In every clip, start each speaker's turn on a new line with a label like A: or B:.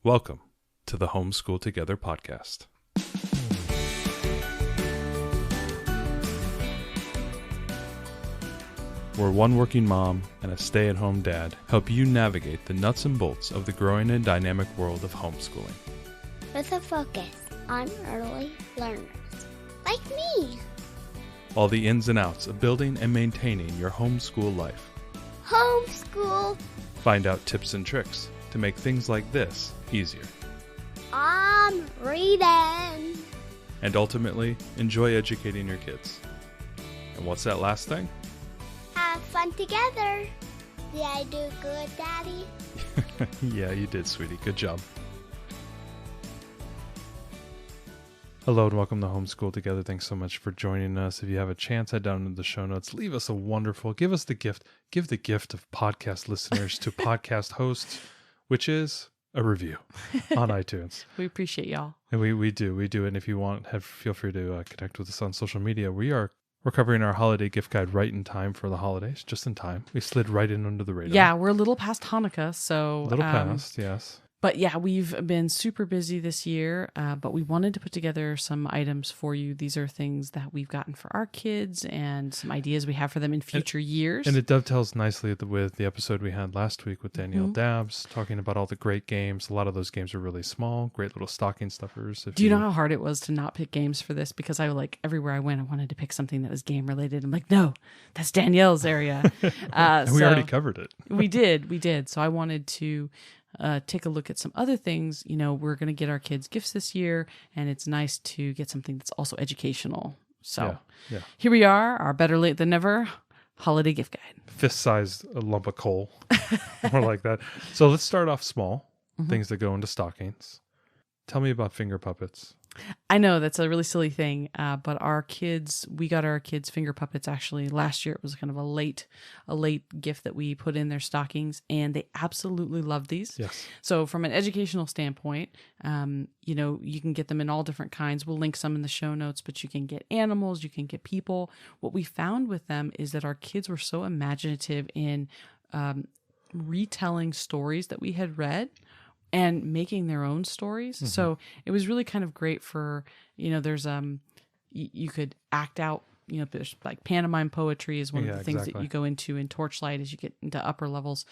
A: Welcome to the Homeschool Together podcast. Where one working mom and a stay-at-home dad help you navigate the nuts and bolts of the growing and dynamic world of homeschooling.
B: With a focus on early learners, like me.
A: All the ins and outs of building and maintaining your homeschool life.
B: Homeschool.
A: Find out tips and tricks to make things like this easier.
B: I'm reading.
A: And ultimately, enjoy educating your kids. And what's that last thing?
B: Have fun together. Did I do good, Daddy?
A: Yeah, you did, sweetie. Good job. Hello and welcome to Homeschool Together. Thanks so much for joining us. If you have a chance, head down into the show notes. Leave us a wonderful, give us the gift. Give the gift of podcast listeners to podcast hosts, which is a review on iTunes.
C: We appreciate y'all.
A: And we do. And if you want, feel free to connect with us on social media. We're covering our holiday gift guide right in time for the holidays, just in time. We slid right in under the radar.
C: Yeah, we're a little past Hanukkah, so...
A: A little past, yes.
C: But yeah, we've been super busy this year, but we wanted to put together some items for you. These are things that we've gotten for our kids and some ideas we have for them in future years.
A: And it dovetails nicely with the episode we had last week with Danielle Dabbs, talking about all the great games. A lot of those games are really small, great little stocking stuffers.
C: Do you know how hard it was to not pick games for this? Because everywhere I went, I wanted to pick something that was game related. I'm like, no, that's Danielle's area.
A: And we already covered it.
C: We did. So I wanted to... take a look at some other things. You know, we're going to get our kids gifts this year, and it's nice to get something that's also educational. So Here we are, our better late than never holiday gift guide.
A: Fist-sized lump of coal, more like that. So let's start off small, things that go into stockings. Tell me about finger puppets.
C: I know that's a really silly thing, but we got our kids finger puppets actually last year. It was kind of a late gift that we put in their stockings, and they absolutely loved these.
A: Yes.
C: So from an educational standpoint, you can get them in all different kinds. We'll link some in the show notes, but you can get animals, you can get people. What we found with them is that our kids were so imaginative in retelling stories that we had read and making their own stories. Mm-hmm. So it was really kind of great for, there's, you could act out, there's like pantomime poetry is one of the things that you go into in Torchlight as you get into upper levels.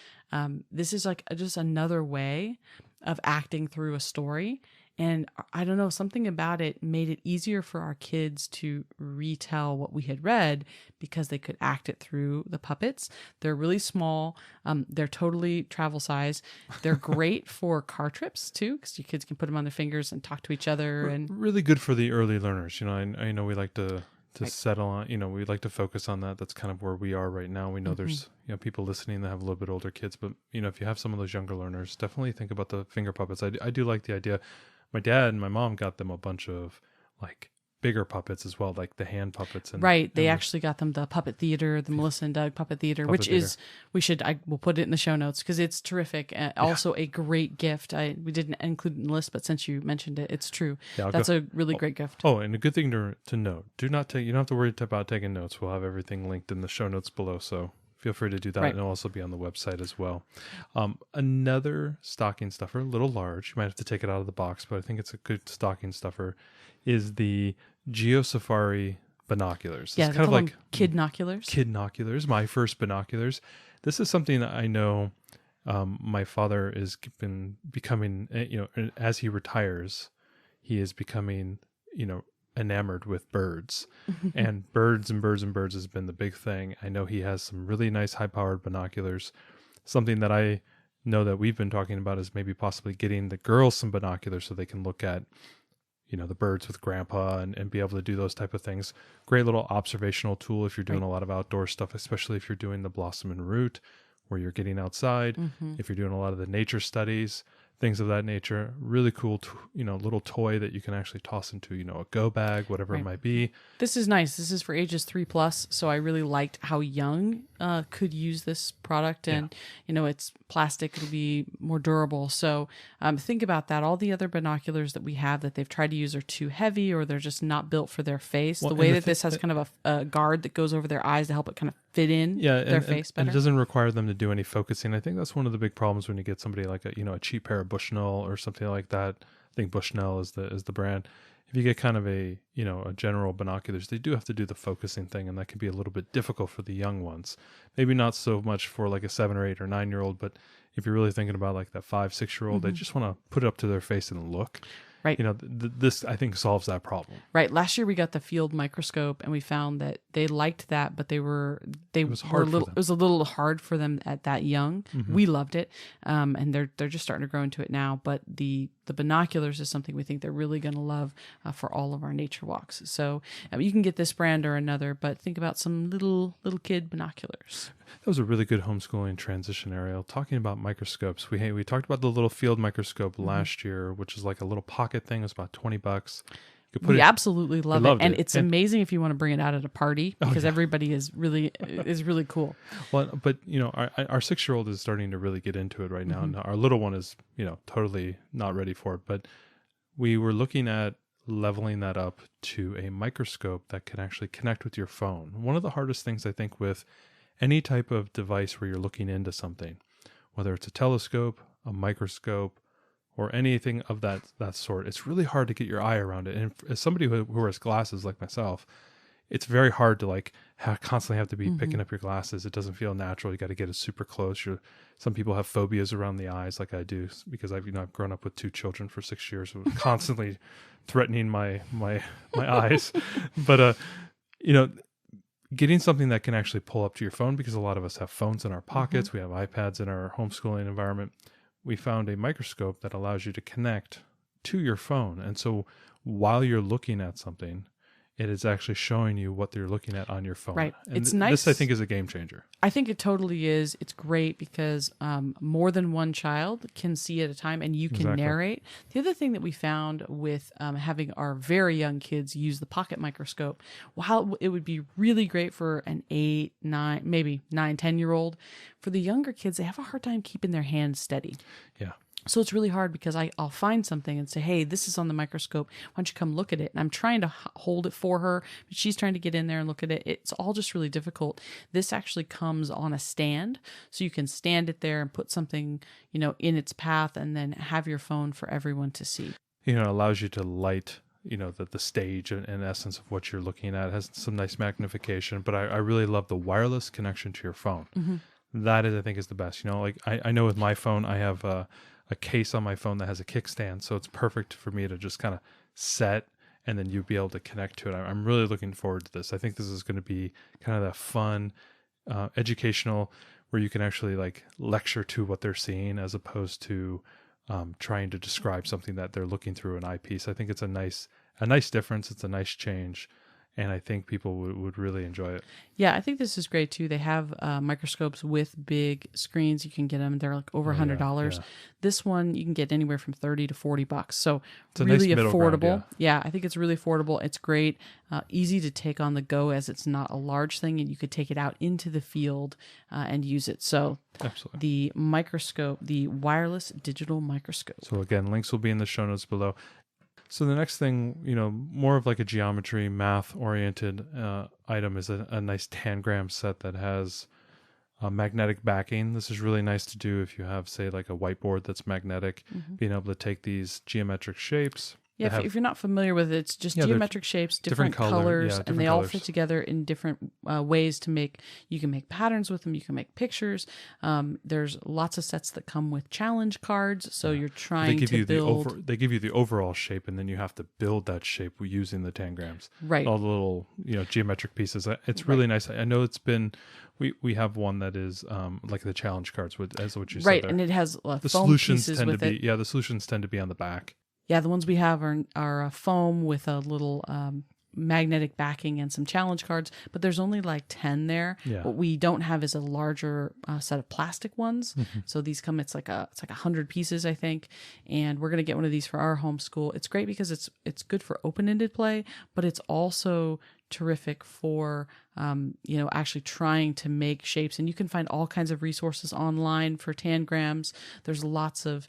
C: This is like just another way of acting through a story. And I don't know, something about it made it easier for our kids to retell what we had read because they could act it through the puppets. They're really small. They're totally travel size. They're great for car trips too, because your kids can put them on their fingers and talk to each other. And
A: really good for the early learners. I know we like to settle on, we like to focus on that. That's kind of where we are right now. We know there's, people listening that have a little bit older kids, but if you have some of those younger learners, definitely think about the finger puppets. I do like the idea. My dad and my mom got them a bunch of like bigger puppets as well, like the hand puppets.
C: They actually got them the Puppet Theater, the Melissa and Doug Puppet Theater, we'll put it in the show notes because it's terrific. Also a great gift. We didn't include it in the list, but since you mentioned it, it's true. Yeah, that's a really great gift.
A: Oh, and a good thing to note, you don't have to worry about taking notes. We'll have everything linked in the show notes below. So feel free to do that, and it'll also be on the website as well. Another stocking stuffer, a little large, you might have to take it out of the box, but I think it's a good stocking stuffer, is the Geosafari Binoculars.
C: Yeah, it's kind of like Kidnoculars.
A: Kidnoculars, my first binoculars. This is something I know my father is becoming, as he retires, he is becoming, enamored with birds. And birds has been the big thing. I know he has some really nice high-powered binoculars. Something that I know that we've been talking about is maybe possibly getting the girls some binoculars so they can look at the birds with grandpa and be able to do those type of things. Great little observational tool if you're doing a lot of outdoor stuff, especially if you're doing the Blossom and Root where you're getting outside. If you're doing a lot of the nature studies, things of that nature. Really cool, little toy that you can actually toss into, a go bag, whatever it might be.
C: This is nice. This is for ages 3+. So I really liked how young could use this product, and it's plastic, it'll be more durable. So think about that. All the other binoculars that we have that they've tried to use are too heavy, or they're just not built for their face. The way that this has kind of a guard that goes over their eyes to help it kind of fit in their face better.
A: And it doesn't require them to do any focusing. I think that's one of the big problems when you get somebody like a cheap pair of Bushnell or something like that. I think Bushnell is the brand. If you get kind of a general binoculars, they do have to do the focusing thing, and that can be a little bit difficult for the young ones. Maybe not so much for like a 7 or 8 or 9-year-old, but if you're really thinking about like that 5-6-year-old, they just want to put it up to their face and look.
C: Right.
A: This I think solves that problem.
C: Right. Last year we got the field microscope, and we found that they liked that, but it was a little hard for them at that young. We loved it, and they're just starting to grow into it now. But the binoculars is something we think they're really going to love for all of our nature walks. So you can get this brand or another, but think about some little kid binoculars.
A: That was a really good homeschooling transition, Ariel. Talking about microscopes, we talked about the little field microscope last year, which is like a little pocket thing. It's about $20.
C: We absolutely love it, and it's amazing if you want to bring it out at a party, because everybody is really cool.
A: Well, but our 6-year-old is starting to really get into it right now, and our little one is totally not ready for it. But we were looking at leveling that up to a microscope that can actually connect with your phone. One of the hardest things I think with any type of device where you're looking into something, whether it's a telescope, a microscope, or anything of that sort, it's really hard to get your eye around it. And as somebody who wears glasses like myself, it's very hard to constantly have to be picking up your glasses. It doesn't feel natural. You got to get it super close. Some people have phobias around the eyes, like I do, because I've grown up with 2 children for 6 years, so constantly threatening my eyes. But getting something that can actually pull up to your phone, because a lot of us have phones in our pockets, we have iPads in our homeschooling environment. We found a microscope that allows you to connect to your phone. And so while you're looking at something, it is actually showing you what you're looking at on your phone.
C: Right.
A: And
C: it's nice.
A: This, I think, is a game changer.
C: I think it totally is. It's great because more than one child can see at a time, and you can narrate. The other thing that we found with having our very young kids use the pocket microscope, while it would be really great for an 8, 9, maybe 9, 10-year-old, for the younger kids, they have a hard time keeping their hands steady.
A: Yeah.
C: So it's really hard because I'll find something and say, hey, this is on the microscope. Why don't you come look at it? And I'm trying to hold it for her, but she's trying to get in there and look at it. It's all just really difficult. This actually comes on a stand, so you can stand it there and put something, in its path, and then have your phone for everyone to see.
A: It allows you to light, the stage in essence of what you're looking at. It has some nice magnification, but I really love the wireless connection to your phone. That is, I think, is the best. I know with my phone, I have a case on my phone that has a kickstand, so it's perfect for me to just kind of set, and then you'd be able to connect to it. I'm really looking forward to this. I think this is going to be kind of that fun, educational, where you can actually lecture to what they're seeing as opposed to trying to describe something that they're looking through an eyepiece. I think it's a nice difference. It's a nice change. And I think people would really enjoy it. Yeah,
C: I think this is great too. They have microscopes with big screens. You can get them. They're over $100. Yeah. This one you can get anywhere from $30 to $40. So it's really nice affordable. Ground, yeah, I think it's really affordable. It's great, easy to take on the go, as it's not a large thing, and you could take it out into the field and use it. So absolutely, the microscope, the wireless digital microscope.
A: So again, links will be in the show notes below. So the next thing, more of like a geometry, math-oriented item is a nice Tangram set that has magnetic backing. This is really nice to do if you have, say, like a whiteboard that's magnetic, being able to take these geometric shapes.
C: Yeah, if you're not familiar with it, it's just geometric shapes, different colors, and they all fit together in different ways to make. You can make patterns with them. You can make pictures. There's lots of sets that come with challenge cards, so you're trying to build.
A: They give you the overall shape, and then you have to build that shape using the Tangrams.
C: Right.
A: All the little geometric pieces. It's really nice. I know it's been. We have one that is like the challenge cards, as what you said.
C: Right, and it has
A: the
C: foam
A: solutions
C: pieces
A: tend
C: with
A: to be.
C: it.
A: Yeah, the solutions tend to be on the back.
C: Yeah, the ones we have are foam with a little magnetic backing and some challenge cards, but there's only 10 there. Yeah. What we don't have is a larger set of plastic ones. So these come, it's like 100 pieces, I think, and we're gonna get one of these for our homeschool. It's great because it's good for open-ended play, but it's also terrific for actually trying to make shapes. And you can find all kinds of resources online for tangrams. There's lots of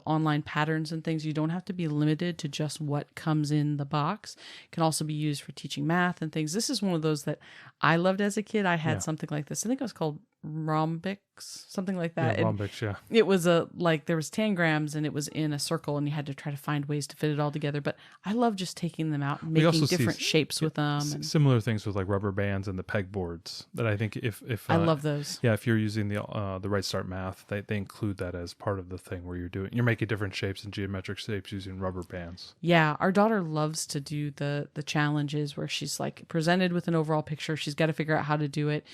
C: online patterns and things. You don't have to be limited to just what comes in the box. It can also be used for teaching math and things. This is one of those that I loved as a kid. I had something like this. I think it was called rhombics, something like that.
A: Yeah, rhombics, yeah.
C: It was there was tangrams and it was in a circle and you had to try to find ways to fit it all together. But I love just taking them out and making different shapes with them.
A: Similar things with like rubber bands and the pegboards that I think if
C: I love those.
A: Yeah, if you're using the Right Start Math, they include that as part of the thing where you're making different shapes and geometric shapes using rubber bands.
C: Yeah, our daughter loves to do the challenges where she's like presented with an overall picture. She's got to figure out how to do it.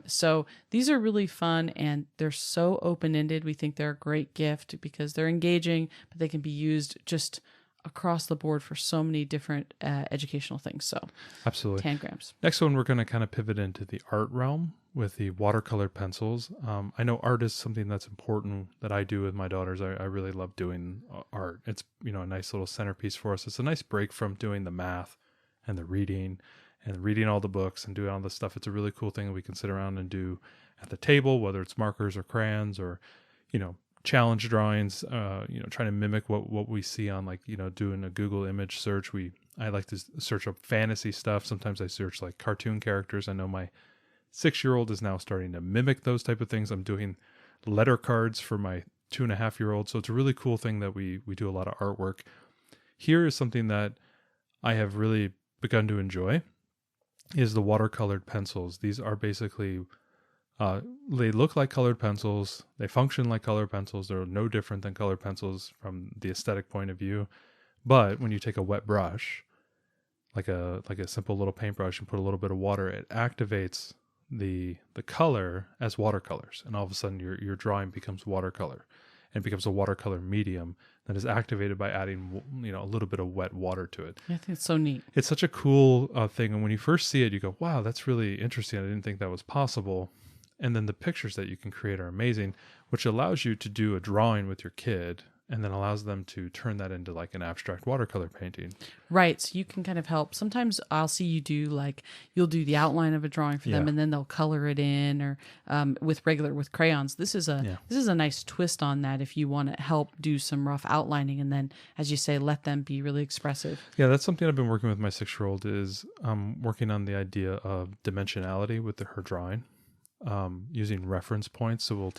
C: So these are really fun and they're so open-ended. We think they're a great gift because they're engaging, but they can be used just across the board for so many different educational things. So
A: absolutely.
C: Tangrams.
A: Next one, we're going to kind of pivot into the art realm with the watercolor pencils. I know art is something that's important that I do with my daughters. I really love doing art. It's, a nice little centerpiece for us. It's a nice break from doing the math and the reading and reading all the books and doing all this stuff. It's a really cool thing that we can sit around and do at the table, whether it's markers or crayons or, challenge drawings, trying to mimic what we see on doing a Google image search. I like to search up fantasy stuff. Sometimes I search like cartoon characters. I know my 6-year-old is now starting to mimic those type of things. I'm doing letter cards for my 2.5-year-old. So it's a really cool thing that we do a lot of artwork. Here is something that I have really begun to enjoy is the watercolored pencils. These are basically they look like colored pencils. They function like colored pencils. They're no different than colored pencils from the aesthetic point of view. But when you take a wet brush, like a simple little paintbrush, and put a little bit of water, it activates the color as watercolors, and all of a sudden your drawing becomes watercolor, and becomes a watercolor medium that is activated by adding a little bit of wet water to it.
C: I think it's so neat.
A: It's such a cool thing, and when you first see it, you go, "Wow, that's really interesting. I didn't think that was possible." And then the pictures that you can create are amazing, which allows you to do a drawing with your kid and then allows them to turn that into like an abstract watercolor painting.
C: Right. So you can kind of help. Sometimes I'll see you do you'll do the outline of a drawing for them and then they'll color it in or with crayons. This is a nice twist on that if you want to help do some rough outlining and then, as you say, let them be really expressive. Yeah,
A: that's something I've been working with my 6-year-old is working on the idea of dimensionality with her drawing. Using reference points. So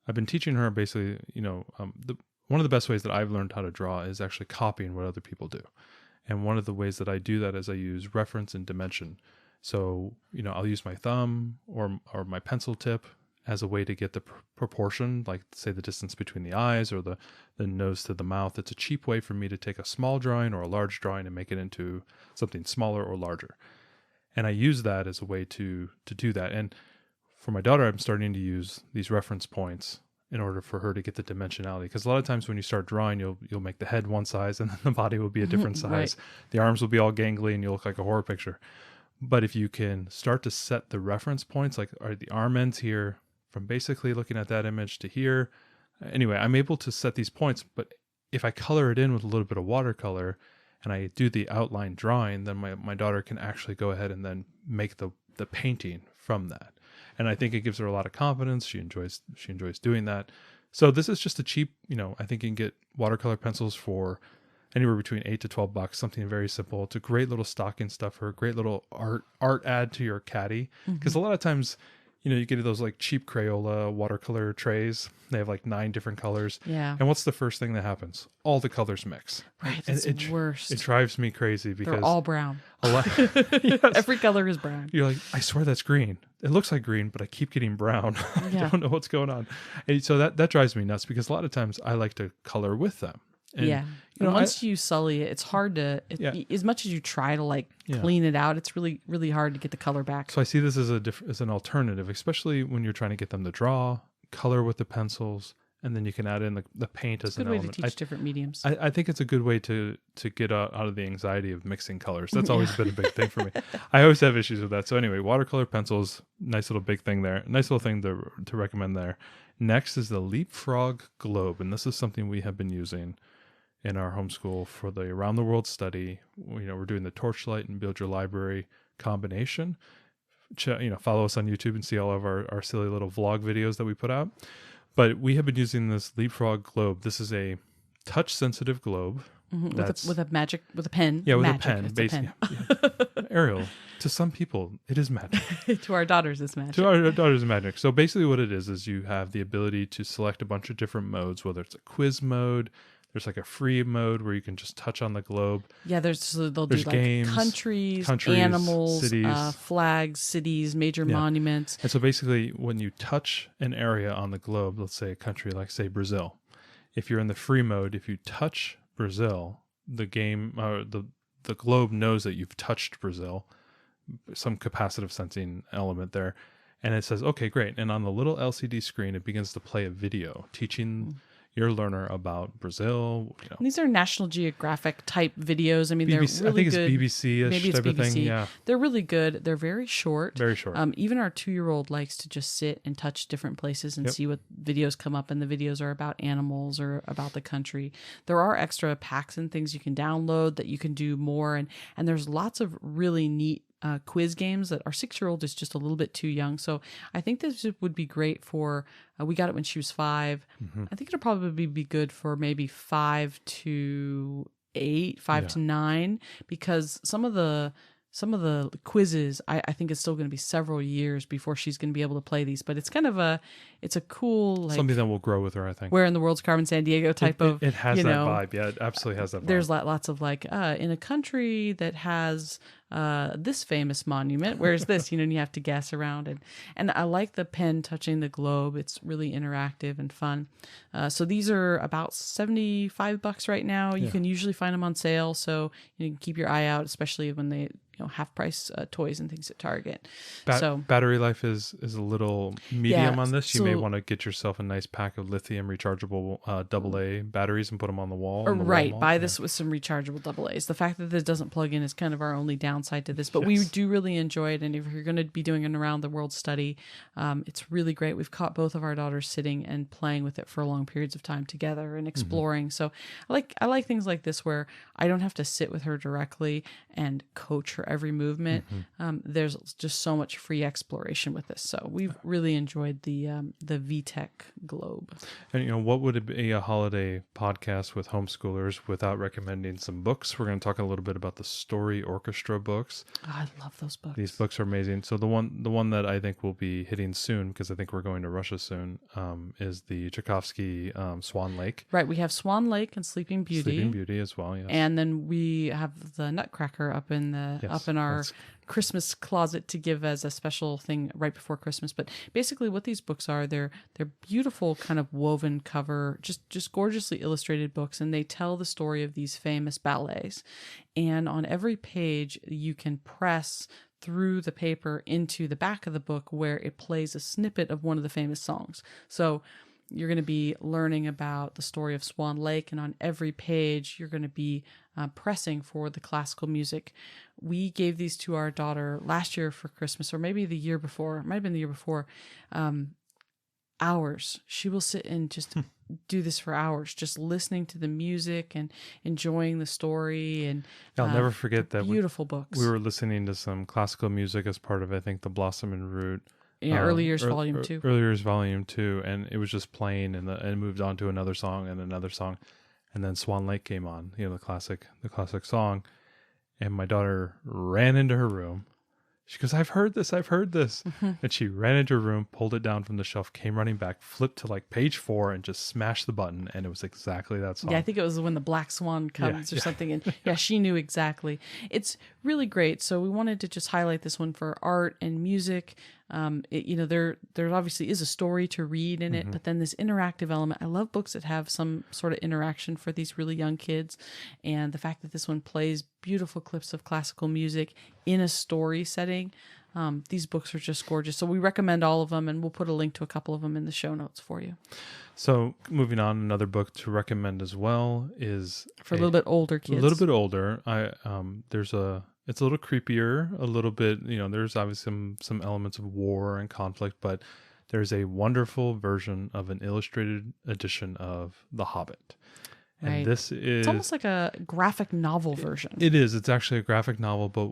A: I've been teaching her basically, one of the best ways that I've learned how to draw is actually copying what other people do. And one of the ways that I do that is I use reference and dimension. So, I'll use my thumb or my pencil tip as a way to get the proportion, like say the distance between the eyes or the nose to the mouth. It's a cheap way for me to take a small drawing or a large drawing and make it into something smaller or larger. And I use that as a way to do that. And for my daughter, I'm starting to use these reference points in order for her to get the dimensionality. Because a lot of times when you start drawing, you'll make the head one size and then the body will be a different size. Right. The arms will be all gangly and you'll look like a horror picture. But if you can start to set the reference points, like are the arm ends here from basically looking at that image to here. Anyway, I'm able to set these points. But if I color it in with a little bit of watercolor and I do the outline drawing, then my daughter can actually go ahead and then make the painting from that. And I think it gives her a lot of confidence. She enjoys doing that. So this is just a cheap, I think you can get watercolor pencils for anywhere between $8 to $12, something very simple. It's a great little stocking stuffer, great little art add to your caddy. Because a lot of times, you get those like cheap Crayola watercolor trays. They have like 9 different colors.
C: Yeah.
A: And what's the first thing that happens? All the colors mix.
C: Right. It's the worst.
A: It drives me crazy because
C: they're all brown.
A: Yes.
C: Every color is brown.
A: You're like, I swear that's green. It looks like green, but I keep getting brown.
C: Yeah.
A: I don't know what's going on. And so that drives me nuts because a lot of times I like to color with them. And,
C: once you sully it, it's hard to, as much as you try to clean it out, it's really, really hard to get the color back.
A: So I see this as an alternative, especially when you're trying to get them to draw, color with the pencils, and then you can add in the paint as an element.
C: It's a good way to teach different mediums.
A: I think it's a good way to get out of the anxiety of mixing colors. That's always been a big thing for me. I always have issues with that. So anyway, watercolor pencils, nice little big thing there. Nice little thing to recommend there. Next is the Leapfrog Globe, and this is something we have been using in our homeschool for the Around the World study. We're doing the Torchlight and Build Your Library combination. Follow us on YouTube and see all of our silly little vlog videos that we put out. But we have been using this Leapfrog Globe. This is a touch-sensitive globe.
C: With a pen.
A: Yeah, with
C: magic.
A: a pen,
C: It's
A: basically.
C: a pen.
A: Ariel, to some people, it is magic.
C: To our daughters, it's magic.
A: To our daughters, magic. So basically what it is you have the ability to select a bunch of different modes, whether it's a quiz mode, there's like a free mode where you can just touch on the globe.
C: Yeah, they'll do like
A: games,
C: countries,
A: animals,
C: cities, flags, cities, major monuments.
A: And so basically when you touch an area on the globe, let's say a country like, say, Brazil, if you're in the free mode, if you touch Brazil, the game, the globe knows that you've touched Brazil, some capacitive sensing element there. And it says, okay, great. And on the little LCD screen, it begins to play a video teaching your learner about Brazil.
C: And these are National Geographic type videos. I mean, they're really
A: I think
C: good.
A: it's BBC-ish
C: Maybe it's
A: type
C: BBC.
A: of thing. Yeah,
C: they're really good. They're very short.
A: very short.
C: Even our 2-year-old likes to just sit and touch different places and see what videos come up. And the videos are about animals or about the country. There are extra packs and things you can download that you can do more. And there's lots of really neat quiz games that our 6-year-old is just a little bit too young. So I think this would be great for, we got it when she was 5. I think it'll probably be good for maybe 5 to 8, 5 to 9, because some of the quizzes, I think it's still going to be several years before she's going to be able to play these. But it's kind of it's a cool, like,
A: something that will grow with her, I think.
C: Where in the World's Carmen San Diego type of,
A: it has that vibe. Yeah, it absolutely has that vibe.
C: There's lots of like, in a country that has this famous monument, where's this? And you have to guess around. And I like the pen touching the globe. It's really interactive and fun. So these are about $75 right now. You can usually find them on sale. So you can keep your eye out, especially when they, half price toys and things at Target.
A: Battery life is a little medium on this. You may want to get yourself a nice pack of lithium rechargeable AA batteries and put them on the wall.
C: Buy this with some rechargeable AA's. The fact that this doesn't plug in is kind of our only downside to this, but we do really enjoy it. And if you're going to be doing an around the world study, it's really great. We've caught both of our daughters sitting and playing with it for long periods of time together and exploring. So I like things like this where I don't have to sit with her directly and coach her every movement. There's just so much free exploration with this. So we've really enjoyed the Vtech Globe.
A: And what would it be a holiday podcast with homeschoolers without recommending some books? We're going to talk a little bit about the Story Orchestra books.
C: Oh, I love those books.
A: These books are amazing. So the one that I think will be hitting soon, because I think we're going to Russia soon, is the Tchaikovsky Swan Lake.
C: Right, we have Swan Lake and Sleeping Beauty.
A: Sleeping Beauty as well, yes.
C: And then we have the Nutcracker up in our Christmas closet to give as a special thing right before Christmas. But basically what these books are, they're beautiful kind of woven cover, just gorgeously illustrated books, and they tell the story of these famous ballets. And on every page you can press through the paper into the back of the book where it plays a snippet of one of the famous songs. So you're going to be learning about the story of Swan Lake, and on every page you're going to be pressing for the classical music. We gave these to our daughter last year for Christmas, or maybe the year before. It might have been the year before. Hours. She will sit and just do this for hours, just listening to the music and enjoying the story. And
A: I'll never forget that
C: beautiful books.
A: We were listening to some classical music as part of, I think, the Blossom and Root.
C: Yeah, Early Years Volume 2.
A: Early Years Volume 2, and it was just playing, and it moved on to another song and another song, and then Swan Lake came on, the classic song, and my daughter ran into her room. She goes, I've heard this. And she ran into her room, pulled it down from the shelf, came running back, flipped to like page 4 and just smashed the button. And it was exactly that song.
C: Yeah, I think it was when the Black Swan comes or something. And she knew exactly. It's really great. So we wanted to just highlight this one for art and music. There obviously is a story to read in it, but then this interactive element. I love books that have some sort of interaction for these really young kids, and the fact that this one plays beautiful clips of classical music in a story setting. These books are just gorgeous. So we recommend all of them, and we'll put a link to a couple of them in the show notes for you.
A: So moving on, another book to recommend as well is
C: for a little bit older kids.
A: A little bit older. It's a little creepier, a little bit, there's obviously some elements of war and conflict, but there's a wonderful version of an illustrated edition of The Hobbit. And
C: Right.
A: this is...
C: It's almost like a graphic novel version.
A: It is. It's actually a graphic novel, but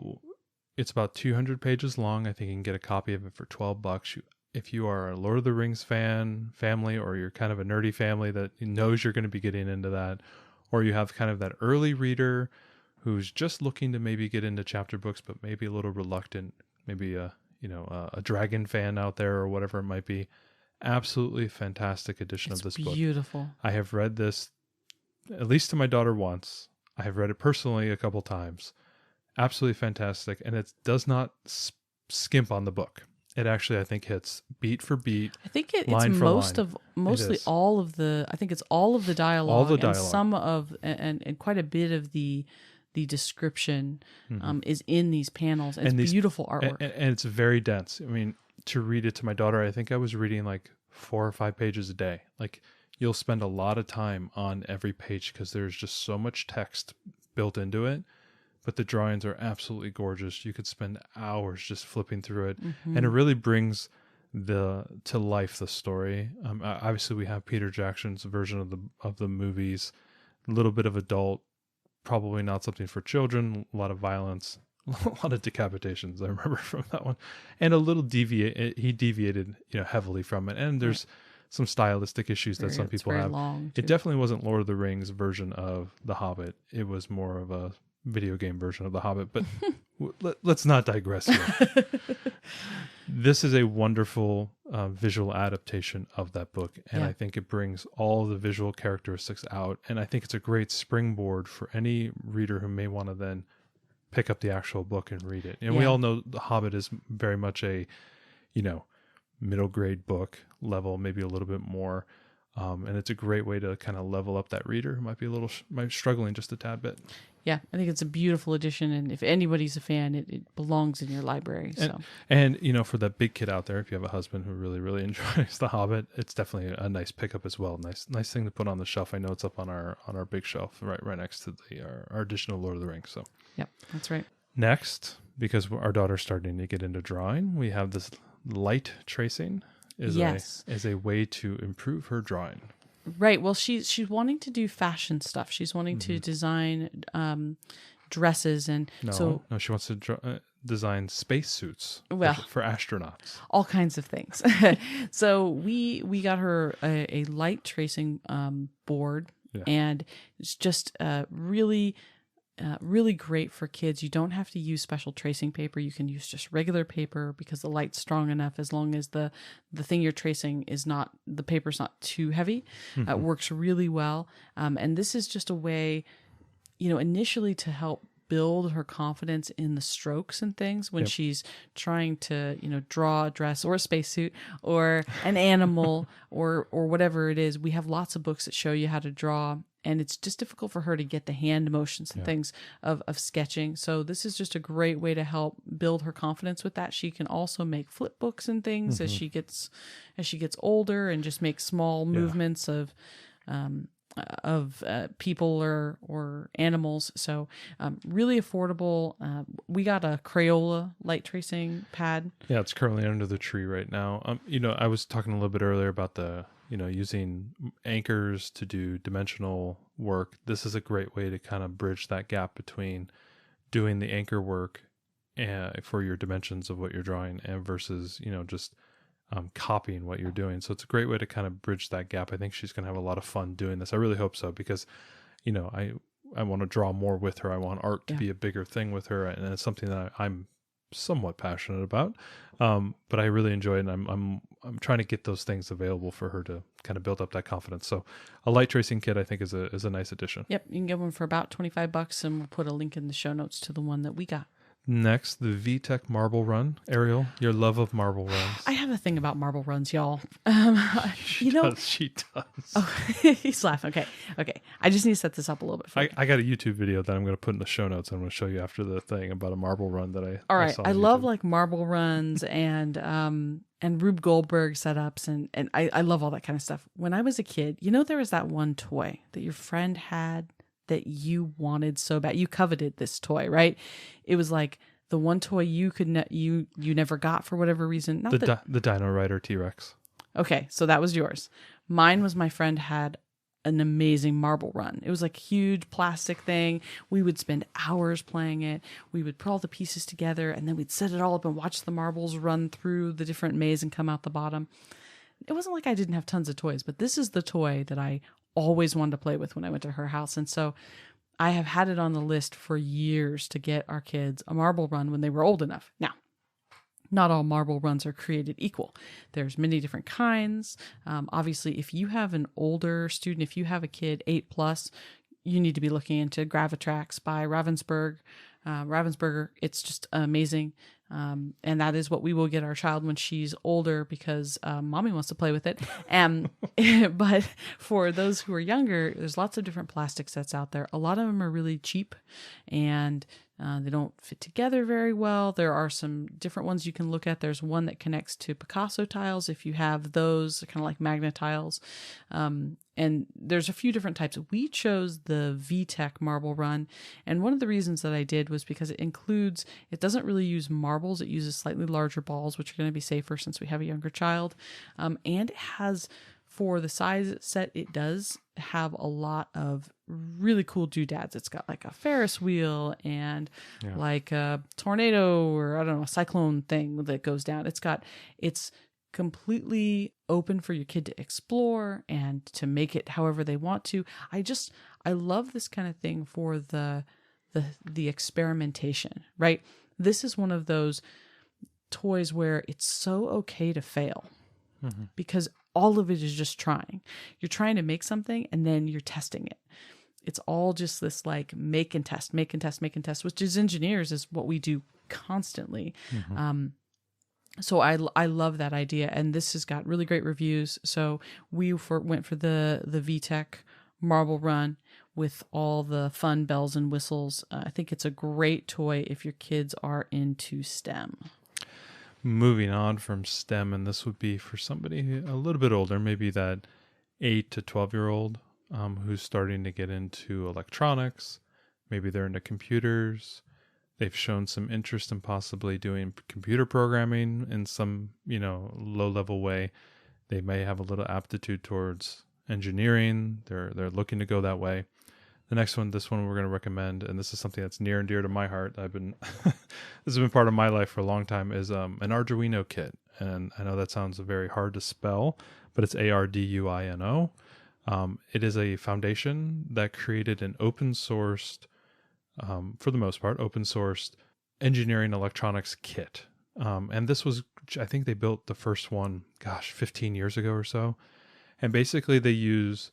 A: it's about 200 pages long. I think you can get a copy of it for $12. If you are a Lord of the Rings family, or you're kind of a nerdy family that knows you're going to be getting into that, or you have kind of that early reader who's just looking to maybe get into chapter books, but maybe a little reluctant, maybe a dragon fan out there or whatever it might be. Absolutely fantastic edition of this book.
C: Beautiful.
A: I have read this at least to my daughter once. I have read it personally a couple times. Absolutely fantastic. And it does not skimp on the book. It actually, I think, hits beat for beat.
C: I think it's
A: mostly
C: all of the. I think it's all of the dialogue,
A: all the dialogue,
C: and some of and quite a bit of the description is in these panels. And it's beautiful artwork,
A: and it's very dense. I mean, to read it to my daughter, I think I was reading like 4 or 5 pages a day. Like, you'll spend a lot of time on every page because there's just so much text built into it. But the drawings are absolutely gorgeous. You could spend hours just flipping through it, and it really brings to life the story. Obviously, we have Peter Jackson's version of the movies, a little bit of adult, probably not something for children. A lot of violence, a lot of decapitations. I remember from that one, and a little he deviated, heavily from it. And there's some stylistic issues that some people have. It definitely wasn't Lord of the Rings version of The Hobbit. It was more of a video game version of The Hobbit, but let's not digress here. This is a wonderful visual adaptation of that book, and I think it brings all the visual characteristics out, and I think it's a great springboard for any reader who may want to then pick up the actual book and read it. And we all know The Hobbit is very much a, middle grade book level, maybe a little bit more. And it's a great way to kind of level up that reader who might be struggling just a tad bit.
C: Yeah, I think it's a beautiful edition, and if anybody's a fan, it belongs in your library.
A: And for that big kid out there, if you have a husband who really, really enjoys The Hobbit, it's definitely a nice pickup as well. Nice thing to put on the shelf. I know it's up on our big shelf right next to our edition of Lord of the Rings. So
C: yep, that's right.
A: Next, because our daughter's starting to get into drawing, we have this light tracing. Is a way to improve her drawing.
C: Right. Well, she's wanting to do fashion stuff. She's wanting to design dresses, and
A: no, she wants to design spacesuits for astronauts.
C: All kinds of things. So we got her a light tracing board, and it's just really great for kids. You don't have to use special tracing paper. You can use just regular paper because the light's strong enough, as long as the thing you're tracing the paper's not too heavy. It works really well. And this is just a way, initially to help build her confidence in the strokes and things when she's trying to, draw a dress or a spacesuit or an animal or whatever it is. We have lots of books that show you how to draw, and it's just difficult for her to get the hand motions and things of sketching. So this is just a great way to help build her confidence with that. She can also make flip books and things as she gets older, and just make small movements of people or animals. So really affordable. We got a Crayola light tracing pad. Yeah,
A: it's currently under the tree right now. I was talking a little bit earlier about the using anchors to do dimensional work. This is a great way to kind of bridge that gap between doing the anchor work for your dimensions of what you're drawing and versus just copying what you're doing. So it's a great way to kind of bridge that gap. I think she's going to have a lot of fun doing this. I really hope so, because I want to draw more with her. I want art to be a bigger thing with her, and it's something that I'm somewhat passionate about. But I really enjoy it, and I'm trying to get those things available for her to kind of build up that confidence. So a light tracing kit, I think, is a nice addition.
C: Yep, you can get one for about $25, and we'll put a link in the show notes to the one that we got.
A: Next, the Vtech Marble Run. Ariel, your love of marble runs.
C: I have a thing about marble runs, y'all.
A: She does.
C: Oh, he's laughing. Okay. I just need to set this up a little bit.
A: I got a YouTube video that I'm going to put in the show notes. I'm going to show you after the thing about a marble run that I.
C: All right.
A: saw
C: I
A: on
C: love
A: YouTube.
C: like marble runs and Rube Goldberg setups, and I love all that kind of stuff. When I was a kid, there was that one toy that your friend had that you wanted so bad. You coveted this toy, right? It was like the one toy you could you never got for whatever reason.
A: The Dino Rider T-Rex.
C: Okay, so that was yours. Mine was my friend had an amazing marble run. It was like a huge plastic thing. We would spend hours playing it. We would put all the pieces together and then we'd set it all up and watch the marbles run through the different maze and come out the bottom. It wasn't like I didn't have tons of toys, but this is the toy that I always wanted to play with when I went to her house. And so I have had it on the list for years to get our kids a marble run when they were old enough. Now, not all marble runs are created equal. There's many different kinds. Obviously, if you have an older student, if you have a kid 8+, you need to be looking into Gravitrax by Ravensburger. It's just amazing. And that is what we will get our child when she's older because mommy wants to play with it. But for those who are younger, there's lots of different plastic sets out there. A lot of them are really cheap and they don't fit together very well. There are some different ones you can look at. There's one that connects to Picasso tiles if you have those, kind of like magnet tiles. And there's a few different types. We chose the Vtec Marble Run. And one of the reasons that I did was because it doesn't really use marbles. It uses slightly larger balls, which are going to be safer since we have a younger child. And it has, for the size set, it does have a lot of really cool doodads. It's got like a Ferris wheel and like a tornado or I don't know, a cyclone thing that goes down. It's completely open for your kid to explore and to make it however they want to. I love this kind of thing for the experimentation, right? This is one of those toys where it's so okay to fail because all of it is just trying. You're trying to make something and then you're testing it. It's all just this like make and test, which as engineers is what we do constantly. So I love that idea, and this has got really great reviews. So we went for the Vtec Marble Run with all the fun bells and whistles. I think it's a great toy if your kids are into STEM.
A: Moving on from STEM, and this would be for somebody a little bit older, maybe that 8 to 12-year-old who's starting to get into electronics. Maybe they're into computers. They've shown some interest in possibly doing computer programming in some, low-level way. They may have a little aptitude towards engineering. They're looking to go that way. The next one, this one we're going to recommend, and this is something that's near and dear to my heart. This has been part of my life for a long time, is an Arduino Kit. And I know that sounds very hard to spell, but it's Arduino. It is a foundation that created an open-sourced, for the most part, open-sourced engineering electronics kit. And this was, I think they built the first one, 15 years ago or so. And basically they use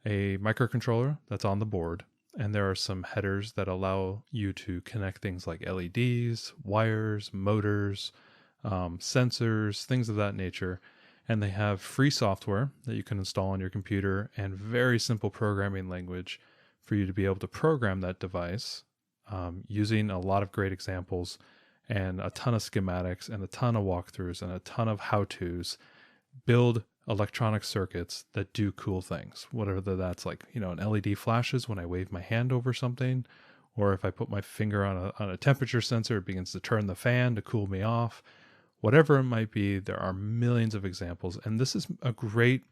A: a microcontroller that's on the board, and there are some headers that allow you to connect things like LEDs, wires, motors, sensors, things of that nature. And they have free software that you can install on your computer and very simple programming language for you to be able to program that device using a lot of great examples and a ton of schematics and a ton of walkthroughs and a ton of how-tos. Build electronic circuits that do cool things, whatever that's like, an LED flashes when I wave my hand over something, or if I put my finger on a temperature sensor, it begins to turn the fan to cool me off. Whatever it might be, there are millions of examples. And this is a great,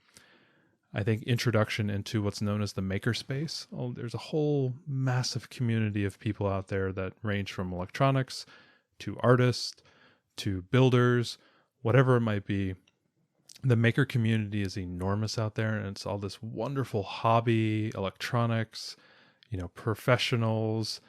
A: I think, introduction into what's known as the Makerspace. There's a whole massive community of people out there that range from electronics to artists to builders, whatever it might be. The maker community is enormous out there, and it's all this wonderful hobby, electronics, professionals,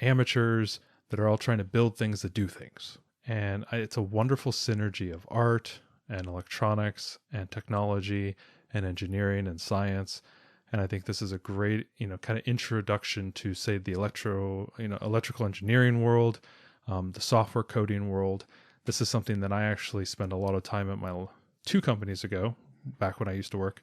A: amateurs that are all trying to build things that do things. And it's a wonderful synergy of art and electronics and technology and engineering and science. And I think this is a great, kind of introduction to, say, the electrical engineering world, the software coding world. This is something that I actually spend a lot of time at my 2 companies ago, back when I used to work,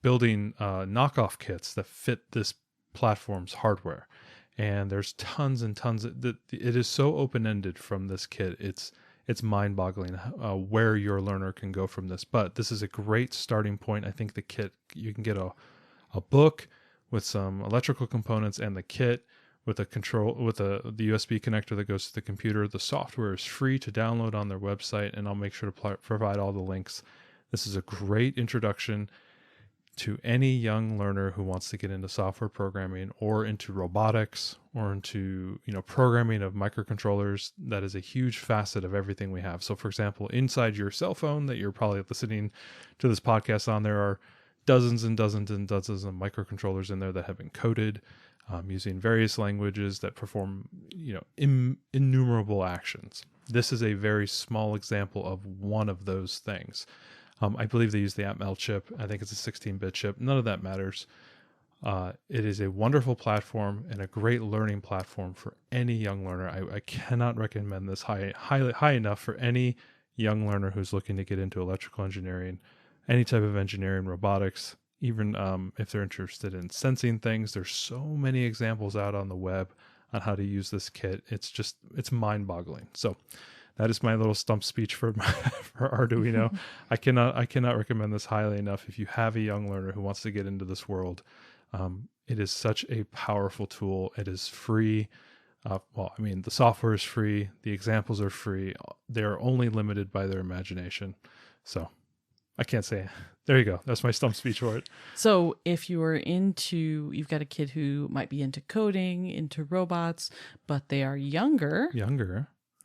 A: building knockoff kits that fit this platform's hardware. And there's tons and tons. It is so open-ended from this kit. It's mind-boggling where your learner can go from this. But this is a great starting point. I think the kit, you can get a book with some electrical components and the kit with the USB connector that goes to the computer. The software is free to download on their website, and I'll make sure to provide all the links. This is a great introduction to any young learner who wants to get into software programming or into robotics or into, programming of microcontrollers. That is a huge facet of everything we have. So for example, inside your cell phone that you're probably listening to this podcast on, there are dozens and dozens and dozens of microcontrollers in there that have been coded using various languages that perform, innumerable actions. This is a very small example of one of those things. I believe they use the Atmel chip. I think it's a 16-bit chip. None of that matters. It is a wonderful platform and a great learning platform for any young learner. I cannot recommend this high enough for any young learner who's looking to get into electrical engineering, any type of engineering, robotics, even if they're interested in sensing things. There's so many examples out on the web on how to use this kit. It's mind-boggling. So that is my little stump speech for Arduino. I cannot recommend this highly enough. If you have a young learner who wants to get into this world, it is such a powerful tool. It is free. The software is free. The examples are free. They're only limited by their imagination. So I can't say. There you go. That's my stump speech for it.
C: So if you've got a kid who might be into coding, into robots, but they are younger,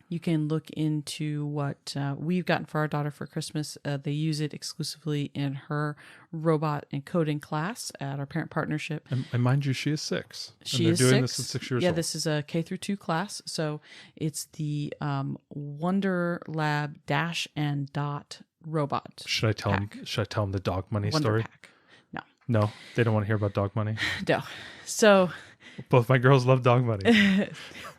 C: you can look into what we've gotten for our daughter for Christmas. They use it exclusively in her robot and coding class at our parent partnership.
A: And mind you, she is 6.
C: She is 6.
A: They're doing this at 6 years old.
C: Yeah, this is a K through 2 class. So it's the Wonder Lab Dash and Dot robot.
A: Should I tell them the dog money
C: Wonder
A: story?
C: Pack.
A: No, they don't want to hear about dog money.
C: No. So
A: both my girls love dog money.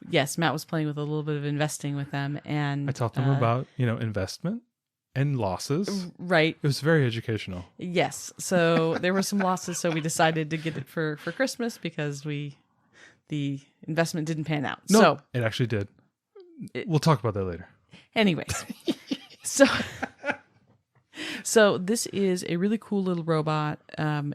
C: Yes, Matt was playing with a little bit of investing with them, and
A: I taught them about investment and losses.
C: Right.
A: It was very educational.
C: Yes. So there were some losses, so we decided to get it for Christmas because the investment didn't pan out.
A: No,
C: so
A: it actually did. We'll talk about that later.
C: Anyways, so this is a really cool little robot.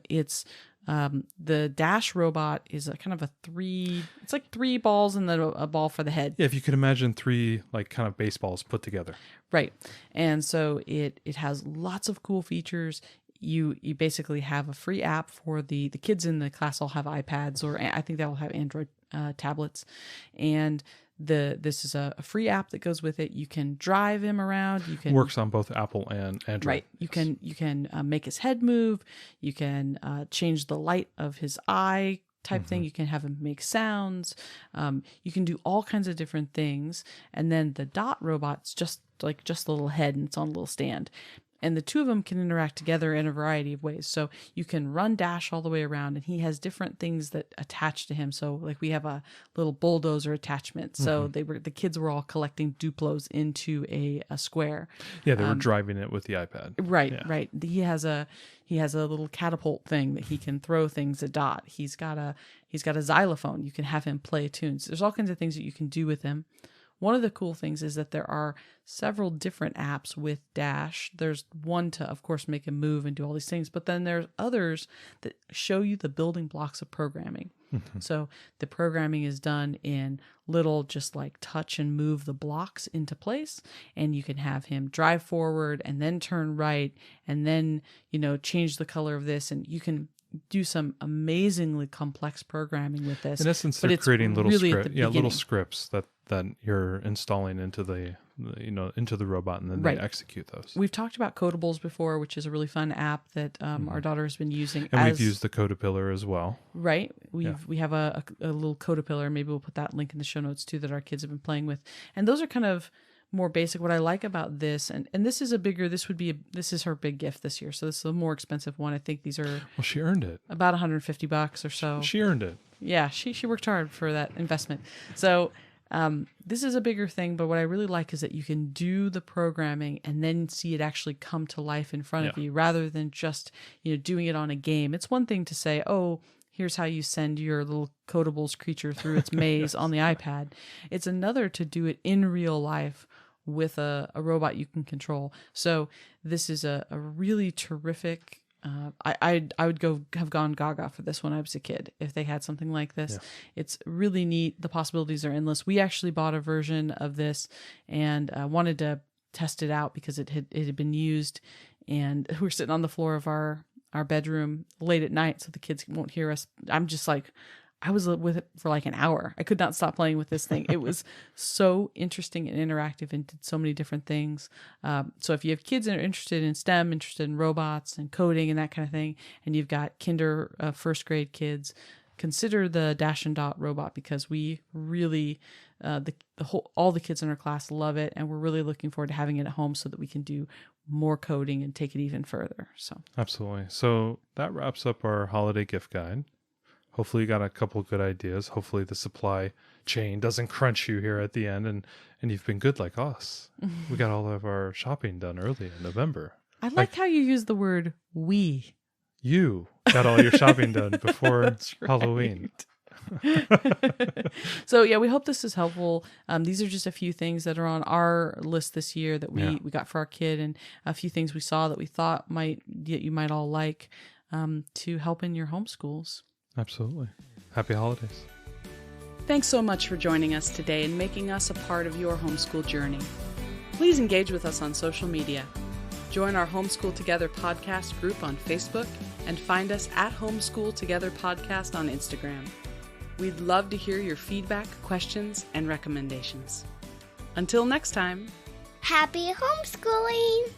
C: It's the Dash robot is a kind of it's like 3 balls and then a ball for the head.
A: Yeah, if you could imagine 3 like kind of baseballs put together.
C: Right. And so it has lots of cool features. You basically have a free app for the kids in the class all have iPads, or I think they all have Android tablets. And this is a free app that goes with it. You can drive him around. You can
A: works on both Apple and Android.
C: Right. You can make his head move. You can change the light of his eye type thing. You can have him make sounds. You can do all kinds of different things. And then the Dot robot's just a little head, and it's on a little stand. And the two of them can interact together in a variety of ways. So you can run Dash all the way around, and he has different things that attach to him. So like we have a little bulldozer attachment. So the kids were all collecting Duplos into a square.
A: Yeah, they were driving it with the iPad.
C: Right,
A: yeah.
C: Right. He has a little catapult thing that he can throw things at Dot. He's got a xylophone. You can have him play tunes. There's all kinds of things that you can do with him. One of the cool things is that there are several different apps with Dash. There's one to, of course, make him move and do all these things, but then there's others that show you the building blocks of programming. So the programming is done in little, just like touch and move the blocks into place, and you can have him drive forward and then turn right and then, change the color of this, and you can do some amazingly complex programming with this.
A: In essence, they're creating little scripts that you're installing into the robot, and then they execute those.
C: We've talked about Codables before, which is a really fun app that our daughter has been using.
A: And we've used the Codapillar as well.
C: Right. We have a little Codapillar. Maybe we'll put that link in the show notes too, that our kids have been playing with. And those are kind of more basic. What I like about this, and this is this is her big gift this year. So this is a more expensive one. I think these are
A: she earned it.
C: About $150 or so.
A: She earned it.
C: Yeah, she worked hard for that investment. So this is a bigger thing, but what I really like is that you can do the programming and then see it actually come to life in front of you, rather than just doing it on a game. It's one thing to say, oh, here's how you send your little Codables creature through its maze on the iPad. It's another to do it in real life with a robot you can control. So this is a really terrific. I would have gone gaga for this when I was a kid if they had something like this. Yeah. It's really neat. The possibilities are endless. We actually bought a version of this and wanted to test it out because it had been used, and we're sitting on the floor of our our bedroom late at night so the kids won't hear us. I'm just like, I was with it for like an hour. I could not stop playing with this thing. It was so interesting and interactive and did so many different things. So if you have kids that are interested in STEM, interested in robots and coding and that kind of thing, and you've got first grade kids, consider the Dash and Dot robot, because we really, all the kids in our class love it, and we're really looking forward to having it at home so that we can do more coding and take it even further. So
A: absolutely. So that wraps up our holiday gift guide. Hopefully you got a couple of good ideas. Hopefully the supply chain doesn't crunch you here at the end, and you've been good like us. We got all of our shopping done early in November.
C: I like how you use the word we.
A: You got all your shopping done before Halloween.
C: So yeah, we hope this is helpful. These are just a few things that are on our list this year that we got for our kid, and a few things we saw that we thought you might all like to help in your homeschools.
A: Absolutely. Happy holidays.
C: Thanks so much for joining us today and making us a part of your homeschool journey. Please engage with us on social media. Join our Homeschool Together podcast group on Facebook and find us at Homeschool Together Podcast on Instagram. We'd love to hear your feedback, questions, and recommendations. Until next time.
B: Happy homeschooling!